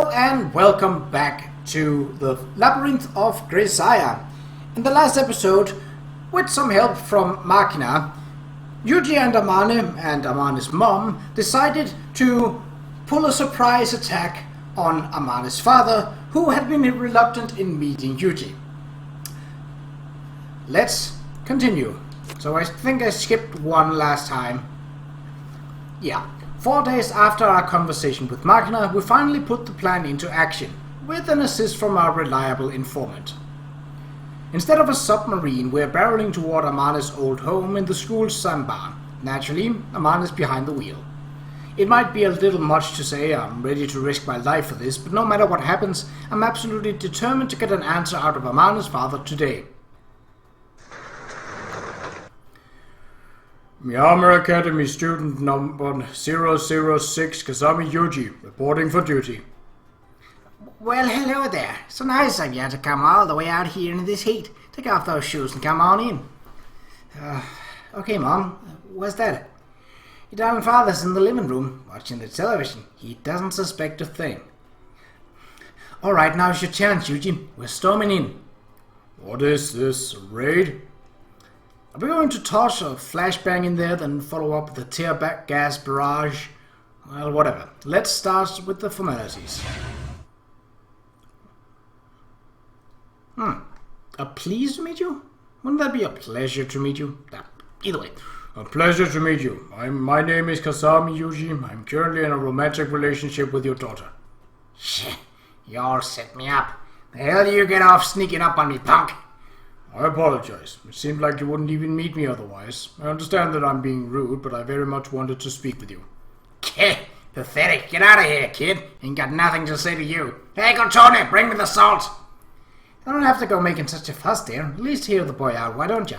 Hello and welcome back to the Labyrinth of Grisaia. In the last episode, with some help from Machina, Yuji and Amane and Amane's mom decided to pull a surprise attack on Amane's father, who had been reluctant in meeting Yuji. Let's continue. So I think I skipped one last time. Yeah. 4 days after our conversation with Machina, we finally put the plan into action, with an assist from our reliable informant. Instead of a submarine, we're barreling toward Amane's old home in the school's sandbar. Naturally, Amane is behind the wheel. It might be a little much to say I'm ready to risk my life for this, but no matter what happens, I'm absolutely determined to get an answer out of Amane's father today. Miyama Academy student number 006, Kasami Yuji, reporting for duty. Well, hello there. So nice of you to come all the way out here in this heat. Take off those shoes and come on in. Okay, Mom. Where's Dad? Your darling father's in the living room, watching the television. He doesn't suspect a thing. Alright, now's your chance, Yuji. We're storming in. What is this, a raid? Are we going to toss a flashbang in there, then follow up with a tear-back gas barrage? Well, whatever. Let's start with the formalities. Pleased to meet you? Wouldn't that be a pleasure to meet you? Either way. A pleasure to meet you. My name is Kasami Yuji. I'm currently in a romantic relationship with your daughter. Shit, you all set me up. The hell do you get off sneaking up on me, punk? I apologize. It seemed like you wouldn't even meet me otherwise. I understand that I'm being rude, but I very much wanted to speak with you. Pathetic. Get out of here, kid. Ain't got nothing to say to you. Hey, go Tony, bring me the salt. I don't have to go making such a fuss, dear. At least hear the boy out, why don't you?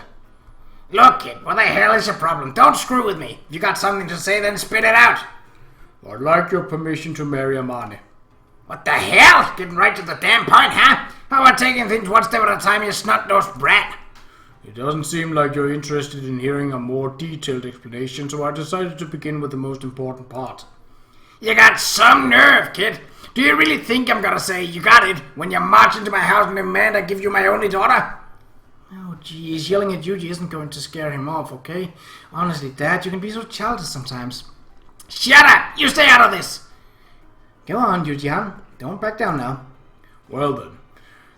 Look, kid, what the hell is your problem? Don't screw with me. If you got something to say, then spit it out. I'd like your permission to marry Amane. What the hell? Getting right to the damn point, huh? How about taking things one step at a time, you snot-nosed brat? It doesn't seem like you're interested in hearing a more detailed explanation, so I decided to begin with the most important part. You got some nerve, kid. Do you really think I'm gonna say you got it when you march into my house and demand I give you my only daughter? Oh, geez, yelling at Yuji isn't going to scare him off, okay? Honestly, Dad, you can be so childish sometimes. Shut up! You stay out of this! Go on, Yuji-han. Don't back down now. Well then,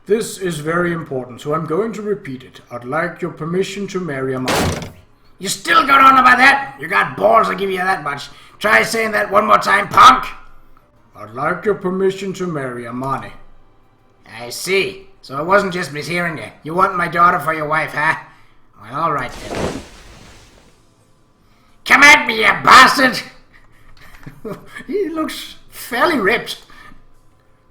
this is very important, so I'm going to repeat it. I'd like your permission to marry Amane. You still going on about that? You got balls, I'll give you that much. Try saying that one more time, punk! I'd like your permission to marry Amane. I see. So I wasn't just mishearing you. You want my daughter for your wife, huh? Well, alright then. Come at me, you bastard! He looks fairly ripped.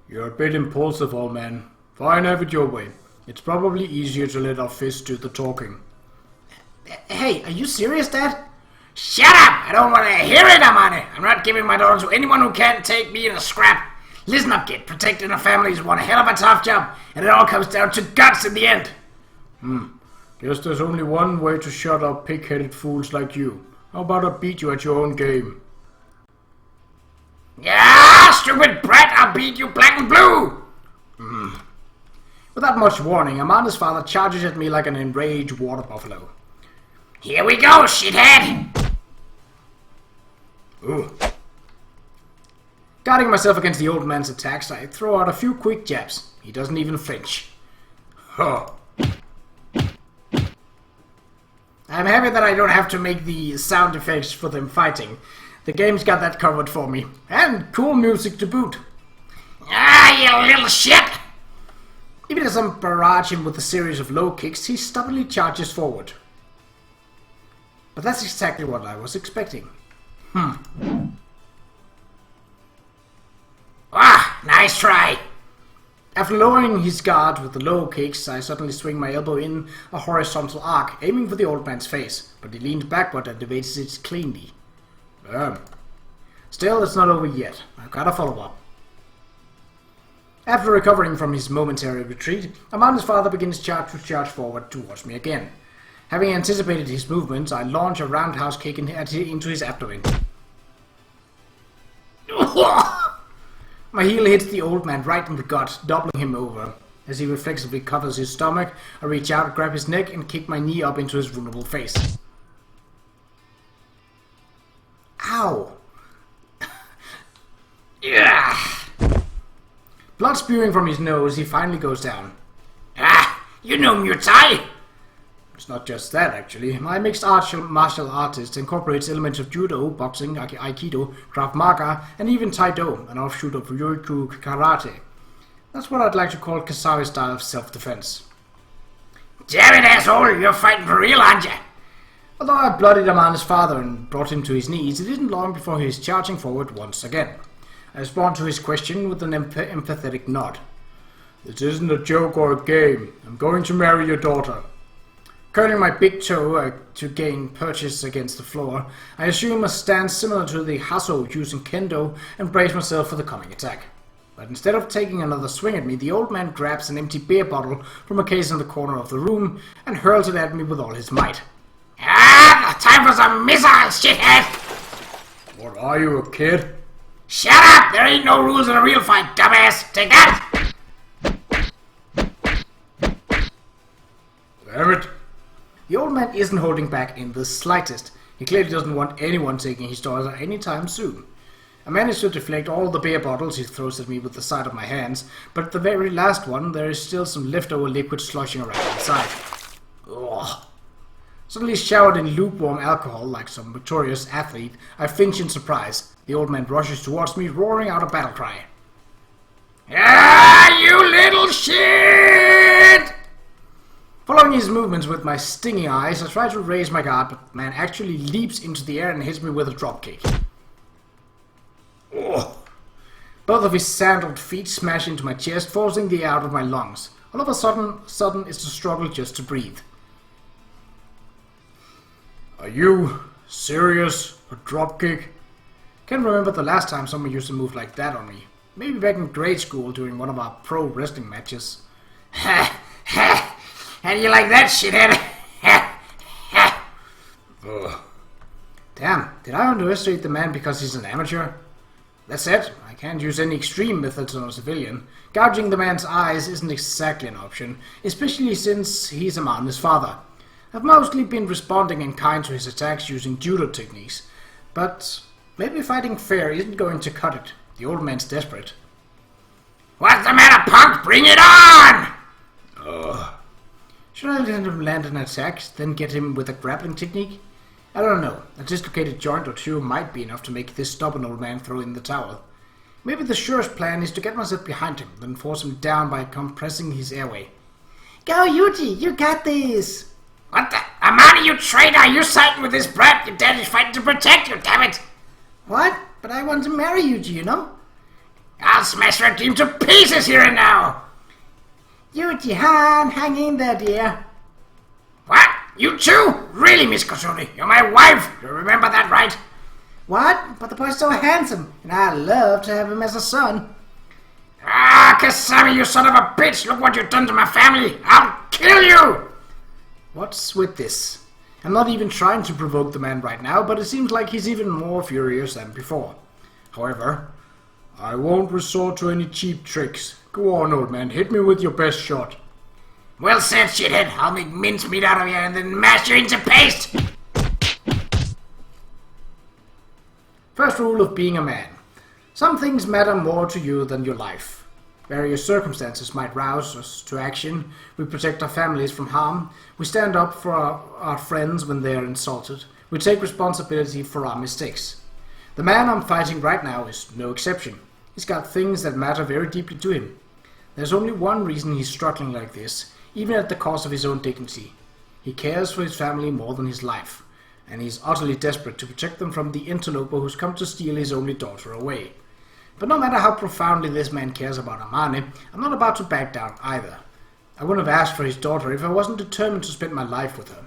You're a bit impulsive, old man. Fine, have it your way. It's probably easier to let our fists do the talking. Hey, are you serious, Dad? Shut up! I don't want to hear it, Amane. I'm not giving my daughter to anyone who can't take me in a scrap. Listen up, kid. Protecting a family is one hell of a tough job, and it all comes down to guts in the end. Guess there's only one way to shut up pig-headed fools like you. How about I beat you at your own game? Yeah, stupid brat! I'll beat you black and blue! Without much warning, Amane's father charges at me like an enraged water buffalo. Here we go, shithead! Ooh. Guarding myself against the old man's attacks, I throw out a few quick jabs. He doesn't even flinch. Huh. I'm happy that I don't have to make the sound effects for them fighting. The game's got that covered for me. And cool music to boot. Ah, you little shit! Even as I barrage him with a series of low kicks, he stubbornly charges forward. But that's exactly what I was expecting. Ah, nice try. After lowering his guard with the low kicks, I suddenly swing my elbow in a horizontal arc, aiming for the old man's face, but he leaned backward and evades it cleanly. Still, it's not over yet. I've gotta follow up. After recovering from his momentary retreat, Amane's father begins to charge forward towards me again. Having anticipated his movements, I launch a roundhouse kick into his abdomen. My heel hits the old man right in the gut, doubling him over. As he reflexively covers his stomach, I reach out, grab his neck, and kick my knee up into his vulnerable face. Ow! Yeah. Blood spewing from his nose, he finally goes down. Ah, you know Muay Thai? It's not just that, actually. My mixed martial artist incorporates elements of judo, boxing, aikido, Krav Maga, and even Taido, an offshoot of Ryukyu karate. That's what I'd like to call Kasabi's style of self-defense. Damn it, asshole! You're fighting for real, aren't you? Although I bloodied Amane's father and brought him to his knees, it isn't long before he is charging forward once again. I respond to his question with an empathetic nod. This isn't a joke or a game. I'm going to marry your daughter. Curling my big toe to gain purchase against the floor, I assume a stance similar to the Hasso using Kendo and brace myself for the coming attack. But instead of taking another swing at me, the old man grabs an empty beer bottle from a case in the corner of the room and hurls it at me with all his might. Ah, time for some missiles, shithead! What are you, a kid? Shut up! There ain't no rules in a real fight, dumbass! Take that! Damn it! The old man isn't holding back in the slightest. He clearly doesn't want anyone taking his daughter anytime soon. I manage to deflect all the beer bottles he throws at me with the side of my hands, but at the very last one there is still some leftover liquid sloshing around inside. Ugh. Suddenly showered in lukewarm alcohol like some victorious athlete, I flinch in surprise. The old man rushes towards me, roaring out a battle cry. Ah, you little shit! Following his movements with my stinging eyes, I try to raise my guard, but the man actually leaps into the air and hits me with a dropkick. Both of his sandaled feet smash into my chest, forcing the air out of my lungs. All of a sudden it's a struggle just to breathe. Are you serious? A dropkick? Can't remember the last time someone used a move like that on me. Maybe back in grade school during one of our pro wrestling matches. Ha! Ha! And you like that, shithead? Ha! Ha! Ugh. Damn, did I underestimate the man because he's an amateur? That said, I can't use any extreme methods on a civilian. Gouging the man's eyes isn't exactly an option, especially since he's Amane's father. I've mostly been responding in kind to his attacks using judo techniques, but maybe fighting fair isn't going to cut it. The old man's desperate. What's the matter, punk? Bring it on! Should I let him land an attack, then get him with a grappling technique? I don't know. A dislocated joint or two might be enough to make this stubborn old man throw in the towel. Maybe the surest plan is to get myself behind him, then force him down by compressing his airway. Go, Yuji! You got this! What the? Amane, you traitor! You siding with this brat! Your dad is fighting to protect you, damn it! What? But I want to marry Yuji, you know? I'll smash your team to pieces here and now! Yuji-han, hang in there, dear. What? You too? Really, Miss Kosuri? You're my wife! You remember that, right? What? But the boy's so handsome, and I'd love to have him as a son. Ah, Kasami, you son of a bitch! Look what you've done to my family! I'll kill you! What's with this? I'm not even trying to provoke the man right now, but it seems like he's even more furious than before. However, I won't resort to any cheap tricks. Go on, old man, hit me with your best shot. Well said, shithead. I'll make mincemeat out of you and then mash you into paste! First rule of being a man. Some things matter more to you than your life. Various circumstances might rouse us to action. We protect our families from harm. We stand up for our friends when they are insulted. We take responsibility for our mistakes. The man I'm fighting right now is no exception. He's got things that matter very deeply to him. There's only one reason he's struggling like this, even at the cost of his own dignity. He cares for his family more than his life, and he's utterly desperate to protect them from the interloper who's come to steal his only daughter away. But no matter how profoundly this man cares about Amane, I'm not about to back down either. I wouldn't have asked for his daughter if I wasn't determined to spend my life with her.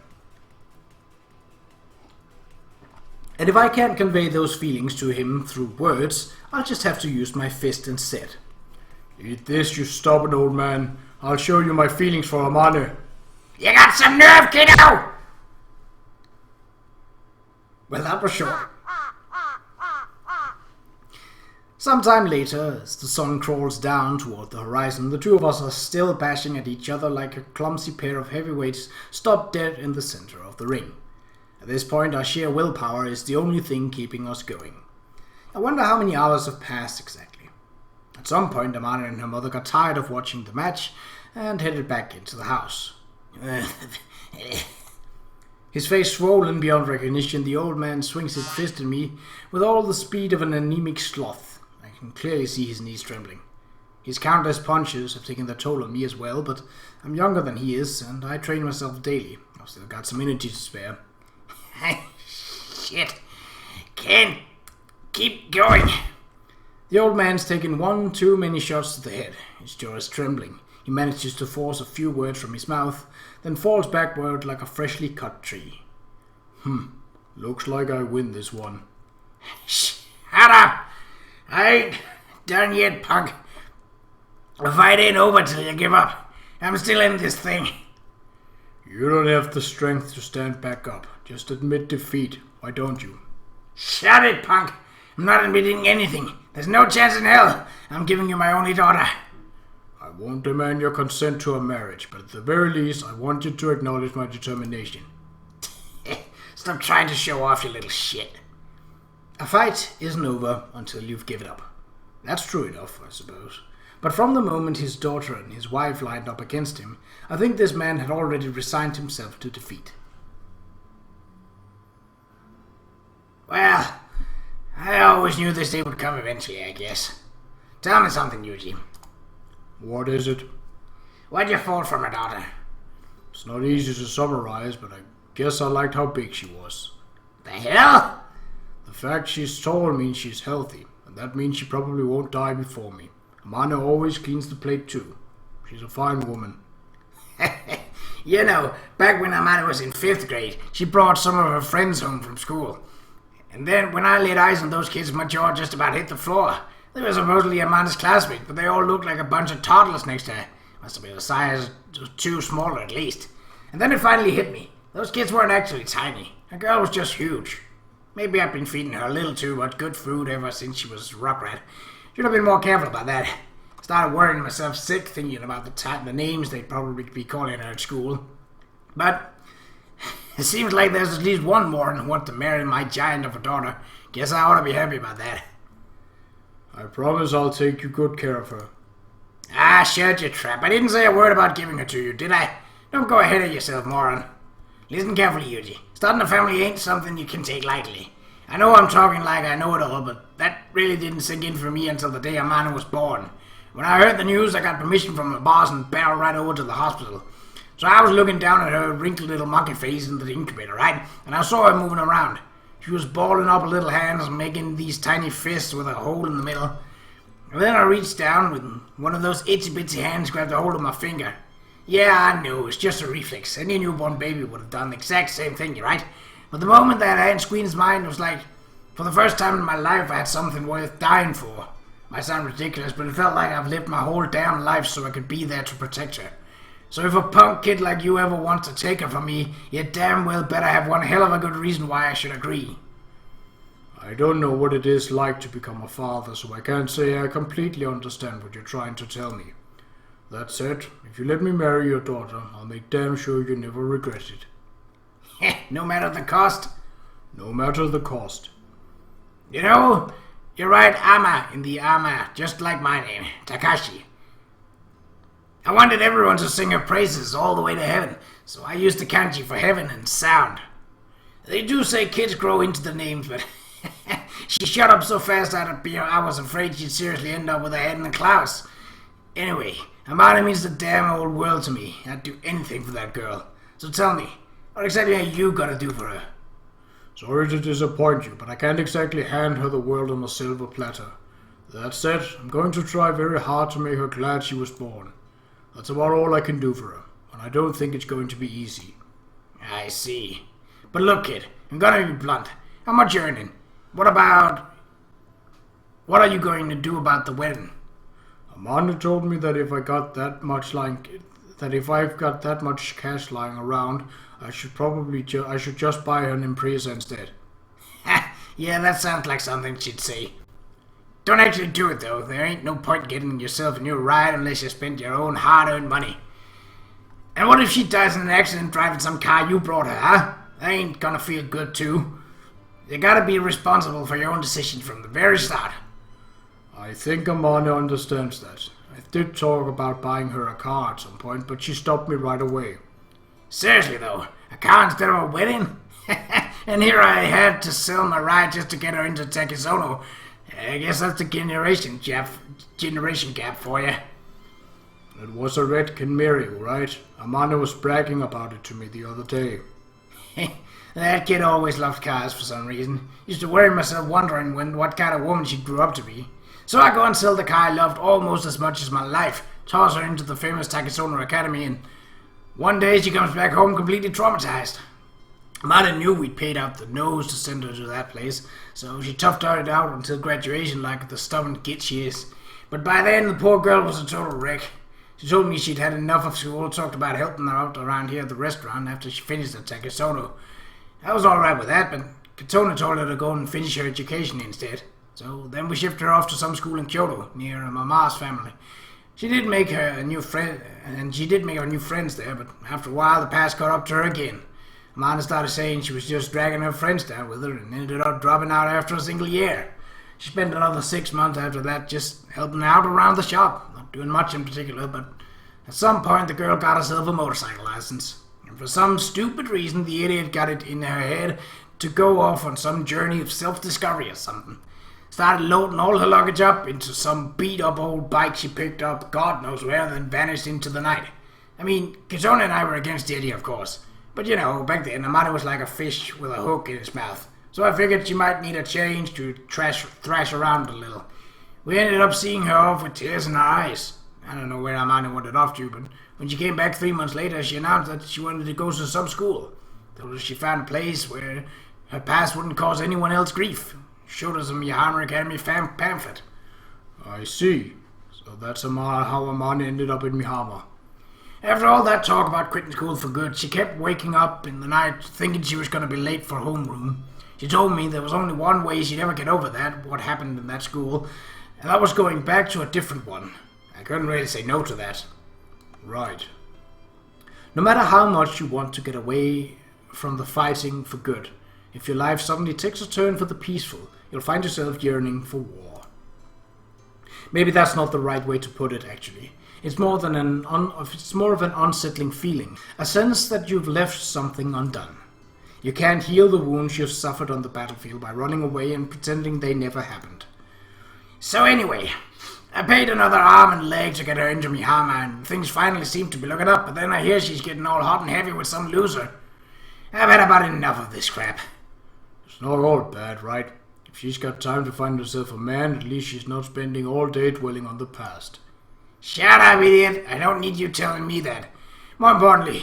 And if I can't convey those feelings to him through words, I'll just have to use my fist instead. Eat this, you stubborn old man. I'll show you my feelings for Amane. You got some nerve, kiddo! Well, that was short. Sometime later, as the sun crawls down toward the horizon, the two of us are still bashing at each other like a clumsy pair of heavyweights stopped dead in the center of the ring. At this point, our sheer willpower is the only thing keeping us going. I wonder how many hours have passed exactly. At some point, Amane and her mother got tired of watching the match and headed back into the house. His face swollen beyond recognition, the old man swings his fist at me with all the speed of an anemic sloth. I can clearly see his knees trembling. His countless punches have taken their toll on me as well, but I'm younger than he is, and I train myself daily. I've still got some energy to spare. Shit. Can't keep going. The old man's taken one too many shots to the head. His jaw is trembling. He manages to force a few words from his mouth, then falls backward like a freshly cut tree. Looks like I win this one. Shut up! I ain't done yet, punk. The fight ain't over till you give up. I'm still in this thing. You don't have the strength to stand back up. Just admit defeat. Why don't you? Shut it, punk. I'm not admitting anything. There's no chance in hell. I'm giving you my only daughter. I won't demand your consent to a marriage, but at the very least, I want you to acknowledge my determination. Stop trying to show off, you little shit. A fight isn't over until you've given up. That's true enough, I suppose. But from the moment his daughter and his wife lined up against him, I think this man had already resigned himself to defeat. Well, I always knew this day would come eventually, I guess. Tell me something, Yuji. What is it? Why'd you fall for my daughter? It's not easy to summarize, but I guess I liked how big she was. The hell? The fact she's tall means she's healthy, and that means she probably won't die before me. Amane always cleans the plate too. She's a fine woman. You know, back when Amane was in 5th grade, she brought some of her friends home from school. And then when I laid eyes on those kids, my jaw just about hit the floor. They were supposedly Amane's classmates, but they all looked like a bunch of toddlers next to her. Must have been a size 2 smaller at least. And then it finally hit me. Those kids weren't actually tiny. The girl was just huge. Maybe I've been feeding her a little too much good food ever since she was Rockrat. Should have been more careful about that. Started worrying myself sick thinking about the names they'd probably be calling her at school. But it seems like there's at least one more who want to marry my giant of a daughter. Guess I ought to be happy about that. I promise I'll take you good care of her. Ah, shut your trap. I didn't say a word about giving her to you, did I? Don't go ahead of yourself, moron. Listen carefully, Yuji. Starting a family ain't something you can take lightly. I know I'm talking like I know it all, but that really didn't sink in for me until the day Amane was born. When I heard the news, I got permission from the boss and barreled right over to the hospital. So I was looking down at her wrinkled little monkey face into the incubator, right? And I saw her moving around. She was balling up her little hands and making these tiny fists with a hole in the middle. And then I reached down with one of those itsy-bitsy hands grabbed a hold of my finger. Yeah, I know, it's just a reflex. Any newborn baby would have done the exact same thing, right? But the moment that hand squeezed mine, it was like, for the first time in my life, I had something worth dying for. Might sound ridiculous, but it felt like I've lived my whole damn life so I could be there to protect her. So if a punk kid like you ever wants to take her from me, you damn well better have one hell of a good reason why I should agree. I don't know what it is like to become a father, so I can't say I completely understand what you're trying to tell me. That said, if you let me marry your daughter, I'll make damn sure you never regret it. No matter the cost? No matter the cost. You know, you write Ama in the Ama, just like my name, Takashi. I wanted everyone to sing her praises all the way to heaven, so I used the kanji for heaven and sound. They do say kids grow into the names, but she shut up so fast I was afraid she'd seriously end up with her head in the clouds. Anyway, Amane means the damn old world to me. I'd do anything for that girl. So tell me, what exactly are you gonna do for her? Sorry to disappoint you, but I can't exactly hand her the world on a silver platter. That said, I'm going to try very hard to make her glad she was born. That's about all I can do for her, and I don't think it's going to be easy. I see. But look, kid, I'm gonna be blunt. How much you earning? What are you going to do about the wedding? Amanda told me that if I've got that much cash lying around, I should just buy her an Impreza instead. Yeah, that sounds like something she'd say. Don't actually do it, though. There ain't no point getting yourself a new ride unless you spend your own hard-earned money. And what if she dies in an accident driving some car you brought her, huh? That ain't gonna feel good, too. You gotta be responsible for your own decisions from the very start. I think Amane understands that. I did talk about buying her a car at some point, but she stopped me right away. Seriously, though? A car instead of a wedding? And here I had to sell my ride just to get her into Takizono. I guess that's the generation gap for you. It was a red Kinmiri, right? Amane was bragging about it to me the other day. That kid always loved cars for some reason. Used to worry myself wondering what kind of woman she grew up to be. So I go and sell the car I loved almost as much as my life, toss her into the famous Takizono Academy, and one day she comes back home completely traumatized. Amane knew we'd paid out the nose to send her to that place, so she toughed it out until graduation like the stubborn git she is. But by then, the poor girl was a total wreck. She told me she'd had enough of school, talked about helping her out around here at the restaurant after she finished at Takizono. I was alright with that, but Katona told her to go and finish her education instead. So then we shifted her off to some school in Kyoto, near Mama's family. She did make her a new friend, and she did make her new friends there, but after a while the past caught up to her again. Amane started saying she was just dragging her friends down with her and ended up dropping out after a single year. She spent another 6 months after that just helping out around the shop, not doing much in particular, but at some point the girl got herself a motorcycle license. And for some stupid reason the idiot got it in her head to go off on some journey of self-discovery or something. Started loading all her luggage up into some beat-up old bike she picked up God knows where, then vanished into the night. I mean, Katona and I were against the idea, of course. But you know, back then, Amane was like a fish with a hook in its mouth. So I figured she might need a change to thrash around a little. We ended up seeing her off with tears in her eyes. I don't know where Amane wanted off to, but when she came back 3 months later, she announced that she wanted to go to some school. Told us she found a place where her past wouldn't cause anyone else grief. Showed us a Miyahama Academy pamphlet. I see. So that's how Amane ended up in Miyahama. After all that talk about quitting school for good, she kept waking up in the night thinking she was going to be late for homeroom. She told me there was only one way she'd ever get over that, what happened in that school, and that was going back to a different one. I couldn't really say no to that. Right. No matter how much you want to get away from the fighting for good, if your life suddenly takes a turn for the peaceful, you'll find yourself yearning for war. Maybe that's not the right way to put it, actually. It's more of an unsettling feeling, a sense that you've left something undone. You can't heal the wounds you've suffered on the battlefield by running away and pretending they never happened. So anyway, I paid another arm and leg to get her into Miyahama, and things finally seem to be looking up, but then I hear she's getting all hot and heavy with some loser. I've had about enough of this crap. It's not all bad, right? If she's got time to find herself a man, at least she's not spending all day dwelling on the past. Shut up, idiot. I don't need you telling me that. More importantly,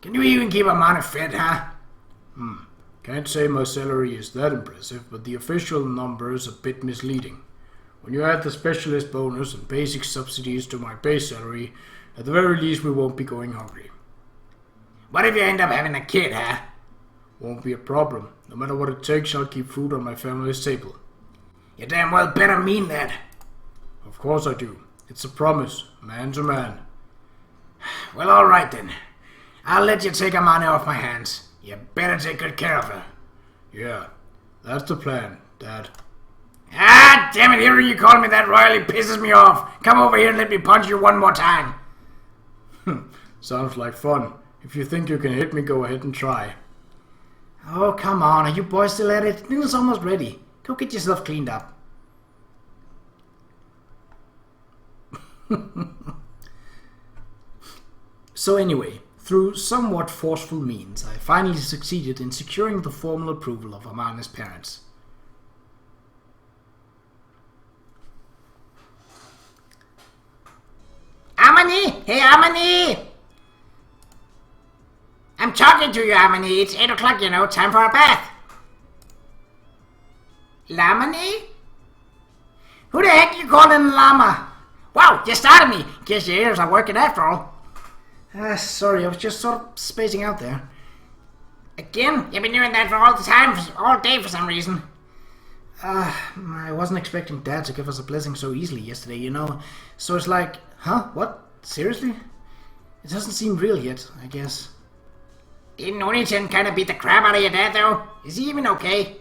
can you even keep Amane fed, huh? Can't say my salary is that impressive, but the official number is a bit misleading. When you add the specialist bonus and basic subsidies to my base salary, at the very least we won't be going hungry. What if you end up having a kid, huh? Won't be a problem. No matter what it takes, I'll keep food on my family's table. You damn well better mean that. Of course I do. It's a promise, man to man. Well, alright then. I'll let you take Amane off my hands. You better take good care of her. Yeah, that's the plan, Dad. Ah, damn it, hearing you call me that royally pisses me off. Come over here and let me punch you one more time. Sounds like fun. If you think you can hit me, go ahead and try. Oh, come on, are you boys still at it? Dinner's almost ready. Go get yourself cleaned up. So anyway, through somewhat forceful means, I finally succeeded in securing the formal approval of Amane's parents. Amane! Hey, Amane! I'm talking to you, Amane. It's 8 o'clock, you know. Time for a bath. Lamane? Who the heck you calling Llama? Wow, you started me. Guess your ears are working after all. Sorry, I was just sort of spacing out there. Again? You've been doing that for all the time, all day for some reason. I wasn't expecting Dad to give us a blessing so easily yesterday, you know. So it's like, huh? What? Seriously? It doesn't seem real yet, I guess. Didn't Oni-chan kind of beat the crap out of your dad, though? Is he even okay?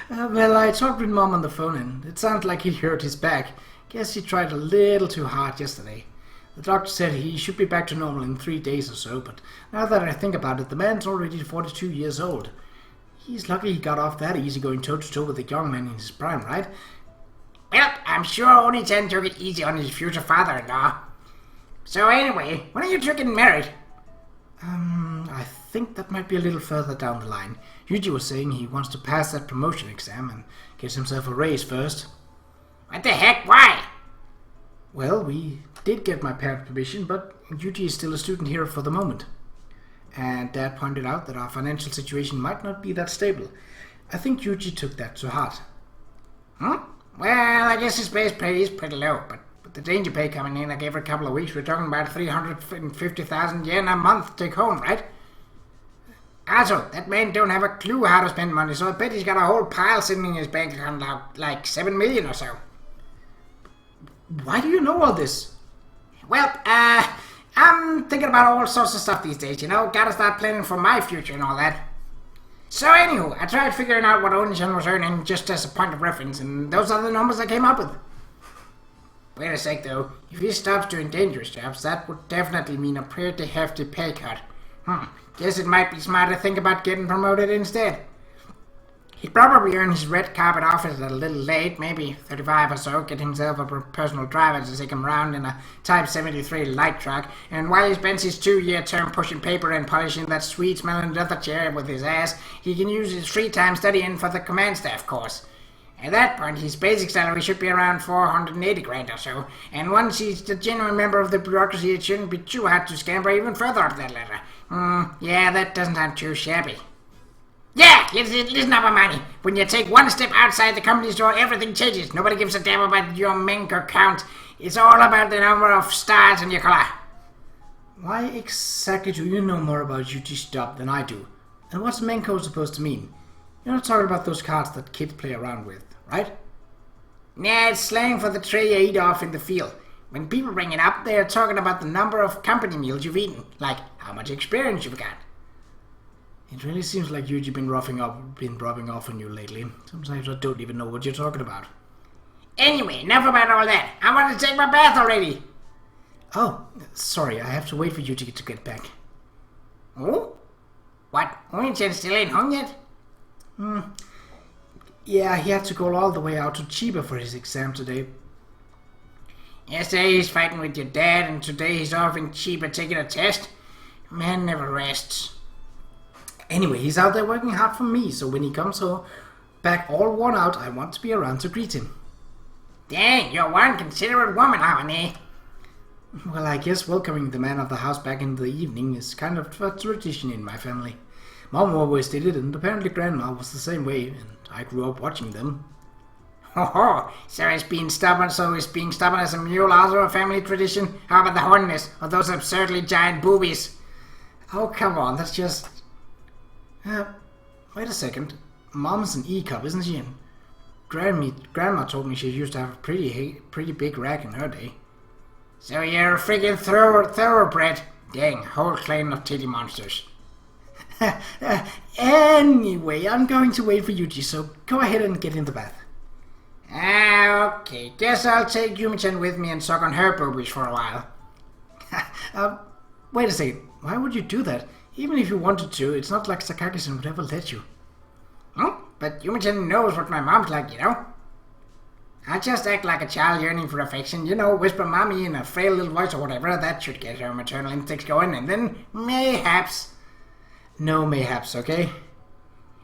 Well, I talked with Mom on the phone and it sounded like he hurt his back. Guess he tried a little too hard yesterday. The doctor said he should be back to normal in 3 days or so, but now that I think about it, the man's already 42 years old. He's lucky he got off that easy going toe-to-toe with a young man in his prime, right? Well, I'm sure Oni-chan took it easy on his future father-in-law. So anyway, when are you two getting married? I think that might be a little further down the line. Yuji was saying he wants to pass that promotion exam and get himself a raise first. What the heck? Why? Well, we did get my parents' permission, but Yuji is still a student here for the moment. And Dad pointed out that our financial situation might not be that stable. I think Yuji took that to heart. Well, I guess his base pay is pretty low, but with the danger pay coming in like every couple of weeks, we're talking about 350,000 yen a month to take home, right? Also, that man don't have a clue how to spend money, so I bet he's got a whole pile sitting in his bank account now, like 7 million or so. Why do you know all this? Well, I'm thinking about all sorts of stuff these days, you know? Gotta start planning for my future and all that. So anywho, I tried figuring out what Oni-chan was earning just as a point of reference, and those are the numbers I came up with. Wait a sec though, if he stops doing dangerous jobs, that would definitely mean a pretty hefty pay cut. Guess it might be smart to think about getting promoted instead. He'd probably earn his red carpet office a little late, maybe 35 or so, get himself a personal driver to take him around in a Type 73 light truck, and while he spends his 2-year term pushing paper and polishing that sweet-smelling leather chair with his ass, he can use his free time studying for the command staff course. At that point, his basic salary should be around 480 grand or so, and once he's a genuine member of the bureaucracy, it shouldn't be too hard to scamper even further up that ladder. Yeah, that doesn't sound too shabby. Yeah, listen up, Amane. When you take one step outside the company's door, everything changes. Nobody gives a damn about your Menko count. It's all about the number of stars in your collar. Why exactly do you know more about Yuji's job than I do? And what's Menko supposed to mean? You're not talking about those cards that kids play around with, right? Nah, it's slang for the tray you eat off in the field. When people bring it up, they're talking about the number of company meals you've eaten, like how much experience you've got. It really seems like Yuji been rubbing off on you lately. Sometimes I don't even know what you're talking about. Anyway, enough about all that. I want to take my bath already. Oh, sorry, I have to wait for Yuji to get back. Oh? What? Oni-chan still ain't home yet? Yeah, he had to go all the way out to Chiba for his exam today. Yesterday he's fighting with your dad, and today he's off in Chiba taking a test. Man never rests. Anyway, he's out there working hard for me, so when he comes home, back all worn out, I want to be around to greet him. Dang, you're one considerate woman, Amane. Well, I guess welcoming the man of the house back in the evening is kind of a tradition in my family. Mom always did it, and apparently Grandma was the same way, and I grew up watching them. Oh, so is being stubborn as a mule also a family tradition? How about the horniness, or those absurdly giant boobies? Oh, come on, that's just... wait a second. Mom's an E-cup, isn't she? And Grandma told me she used to have a pretty big rack in her day. So you're a friggin' thoroughbred. Dang, whole clan of titty monsters. Anyway, I'm going to wait for Yuji, so go ahead and get in the bath. Okay. Guess I'll take Yumi-chan with me and suck on her boobies for a while. Wait a second. Why would you do that? Even if you wanted to, it's not like Sakaki-san would ever let you. But Yumi-chan knows what my mom's like, you know? I just act like a child yearning for affection, you know, whisper mommy in a frail little voice or whatever. That should get her maternal instincts going, and then mayhaps... No mayhaps, okay?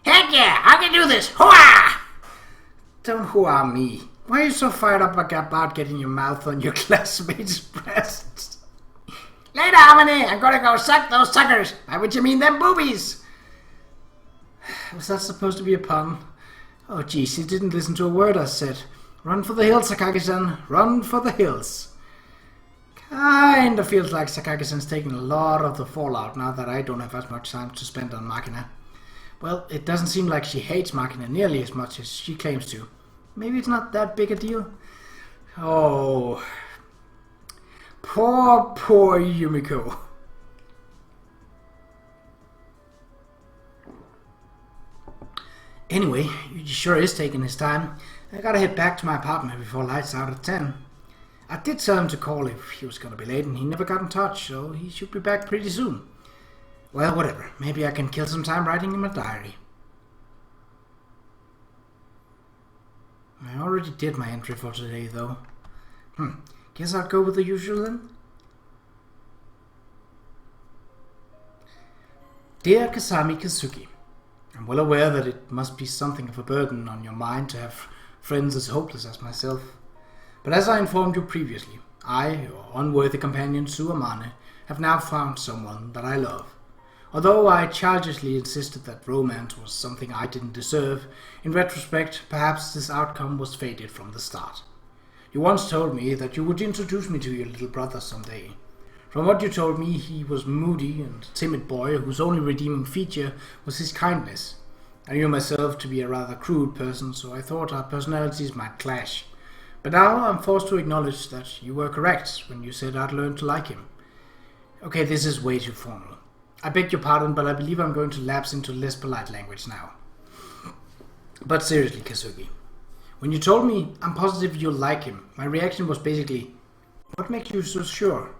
Heck yeah! I can do this! Hooah! Don't hooah me. Why are you so fired up about getting your mouth on your classmates' breasts? Later, Amane! I'm gonna go suck those suckers! By which you mean them boobies! Was that supposed to be a pun? Oh geez, he didn't listen to a word I said. Run for the hills, Sakaki-san. Run for the hills. Kinda feels like Sakaki-san's taking a lot of the fallout now that I don't have as much time to spend on Makina. Well, it doesn't seem like she hates Makina nearly as much as she claims to. Maybe it's not that big a deal. Oh, poor Yumiko. Anyway, Yuji sure is taking his time. I gotta head back to my apartment before lights out at 10. I did tell him to call if he was gonna be late, and he never got in touch, so he should be back pretty soon. Well, whatever. Maybe I can kill some time writing in my diary. I already did my entry for today, though. Guess I'll go with the usual then. Dear Kasami Kazuki, I'm well aware that it must be something of a burden on your mind to have friends as hopeless as myself. But as I informed you previously, I, your unworthy companion Sue Amane, have now found someone that I love. Although I childishly insisted that romance was something I didn't deserve, in retrospect, perhaps this outcome was fated from the start. You once told me that you would introduce me to your little brother someday. From what you told me, he was moody and timid boy whose only redeeming feature was his kindness. I knew myself to be a rather crude person, so I thought our personalities might clash. But now I'm forced to acknowledge that you were correct when you said I'd learn to like him. Okay, this is way too formal. I beg your pardon, but I believe I'm going to lapse into less polite language now. But seriously, Kazuki, when you told me I'm positive you'll like him, my reaction was basically, what makes you so sure?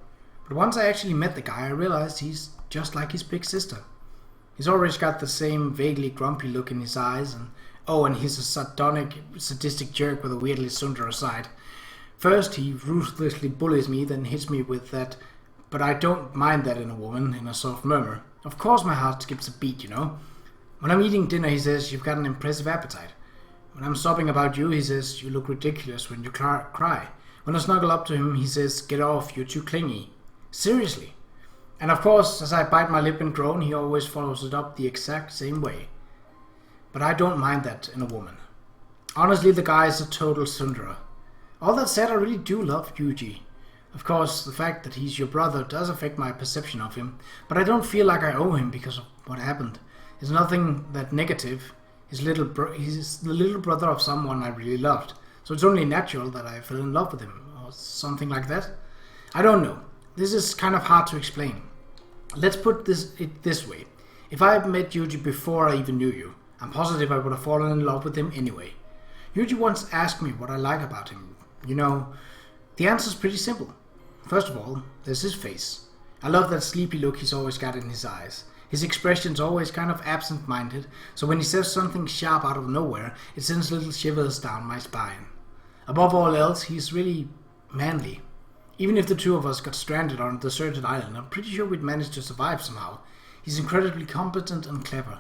But once I actually met the guy, I realized he's just like his big sister. He's always got the same vaguely grumpy look in his eyes, and he's a sadistic jerk with a weirdly tsundere side. First, he ruthlessly bullies me, then hits me with that, but I don't mind that in a woman, in a soft murmur. Of course my heart skips a beat, you know. When I'm eating dinner, he says, you've got an impressive appetite. When I'm sobbing about you, he says, you look ridiculous when you cry. When I snuggle up to him, he says, get off, you're too clingy. Seriously. And of course, as I bite my lip and groan, he always follows it up the exact same way. But I don't mind that in a woman. Honestly, the guy is a total tsundere. All that said, I really do love Yuji. Of course, the fact that he's your brother does affect my perception of him, but I don't feel like I owe him because of what happened. It's nothing that negative. He's the little brother of someone I really loved, so it's only natural that I fell in love with him, or something like that. I don't know. This is kind of hard to explain. Let's put it this way. If I had met Yuji before I even knew you, I'm positive I would have fallen in love with him anyway. Yuji once asked me what I like about him. You know, the answer's pretty simple. First of all, there's his face. I love that sleepy look he's always got in his eyes. His expression's always kind of absent-minded, so when he says something sharp out of nowhere, it sends little shivers down my spine. Above all else, he's really manly. Even if the two of us got stranded on a deserted island, I'm pretty sure we'd manage to survive somehow. He's incredibly competent and clever.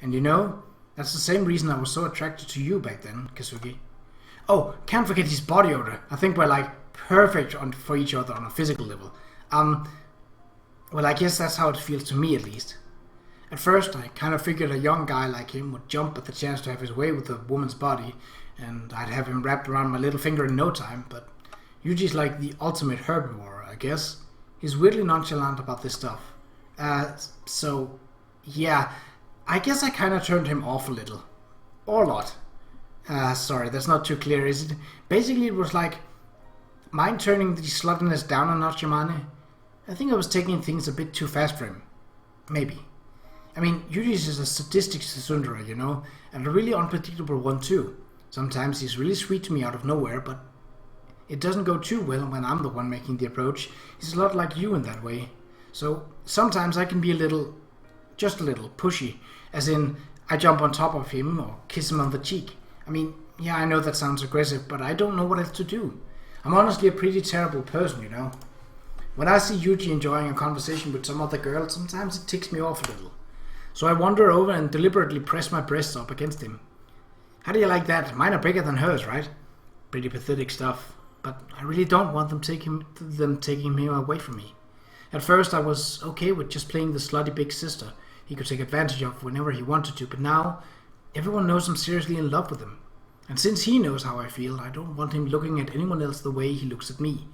And you know, that's the same reason I was so attracted to you back then, Kazuki. Oh, can't forget his body odor. I think we're like perfect for each other on a physical level. Well, I guess that's how it feels to me at least. At first, I kind of figured a young guy like him would jump at the chance to have his way with a woman's body, and I'd have him wrapped around my little finger in no time, but Yuji's like the ultimate herbivore, I guess. He's weirdly nonchalant about this stuff. So, yeah, I guess I kind of turned him off a little. Or a lot. Sorry, that's not too clear, is it? Basically, it was like, mind turning the sluttiness down a notch, Amane? I think I was taking things a bit too fast for him. Maybe. I mean, Yuji is a sadistic tsundere, you know, and a really unpredictable one too. Sometimes he's really sweet to me out of nowhere, but it doesn't go too well when I'm the one making the approach. He's a lot like you in that way. So sometimes I can be just a little pushy, as in I jump on top of him or kiss him on the cheek. I mean, yeah, I know that sounds aggressive, but I don't know what else to do. I'm honestly a pretty terrible person, you know. When I see Yuji enjoying a conversation with some other girl, sometimes it ticks me off a little. So I wander over and deliberately press my breasts up against him. How do you like that? Mine are bigger than hers, right? Pretty pathetic stuff, but I really don't want them taking him away from me. At first I was okay with just playing the slutty big sister he could take advantage of whenever he wanted to, but now everyone knows I'm seriously in love with him. And since he knows how I feel, I don't want him looking at anyone else the way he looks at me.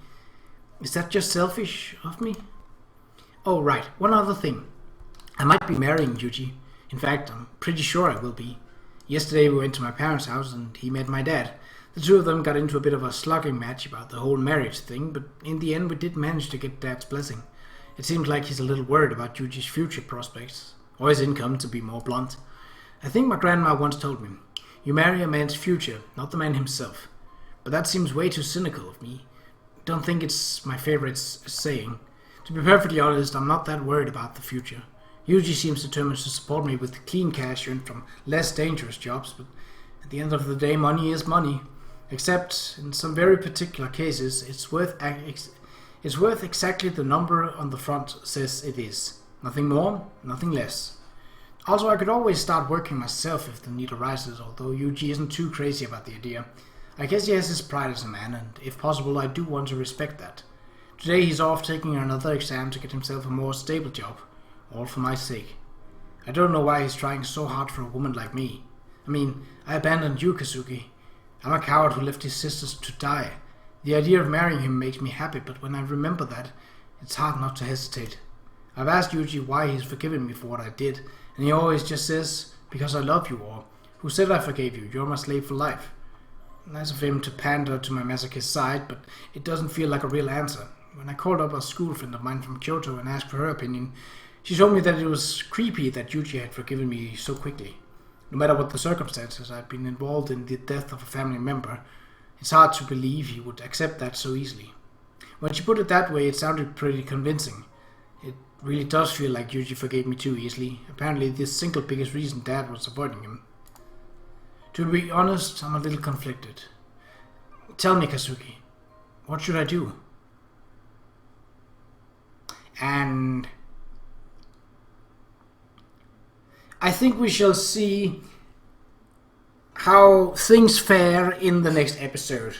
Is that just selfish of me? Oh, right, one other thing. I might be marrying Yuji. In fact, I'm pretty sure I will be. Yesterday we went to my parents' house and he met my dad. The two of them got into a bit of a slugging match about the whole marriage thing, but in the end we did manage to get Dad's blessing. It seems like he's a little worried about Yuji's future prospects, or his income, to be more blunt. I think my grandma once told me, "You marry a man's future, not the man himself." But that seems way too cynical of me. Don't think it's my favorite saying. To be perfectly honest, I'm not that worried about the future. Yuji seems determined to support me with clean cash earned from less dangerous jobs, but at the end of the day, money is money. Except in some very particular cases, it's worth exactly the number on the front says it is. Nothing more, nothing less. Also, I could always start working myself if the need arises, although Yuji isn't too crazy about the idea. I guess he has his pride as a man, and if possible, I do want to respect that. Today he's off taking another exam to get himself a more stable job, all for my sake. I don't know why he's trying so hard for a woman like me. I mean, I abandoned you, Kazuki. I'm a coward who left his sisters to die. The idea of marrying him makes me happy, but when I remember that, it's hard not to hesitate. I've asked Yuji why he's forgiven me for what I did, and he always just says, "Because I love you," or "Who said I forgave you? You're my slave for life." Nice of him to pander to my masochist side, but it doesn't feel like a real answer. When I called up a school friend of mine from Kyoto and asked for her opinion, she told me that it was creepy that Yuji had forgiven me so quickly. No matter what the circumstances, I'd been involved in the death of a family member. It's hard to believe he would accept that so easily. When she put it that way, it sounded pretty convincing. It really does feel like Yuji forgave me too easily. Apparently this single biggest reason Dad was avoiding him. To be honest, I'm a little conflicted. Tell me, Kazuki, what should I do? And I think we shall see how things fare in the next episode.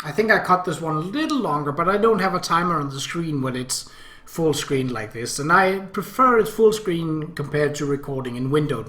I think I cut this one a little longer, but I don't have a timer on the screen when it's full screen like this, and I prefer it full screen compared to recording in windowed mode.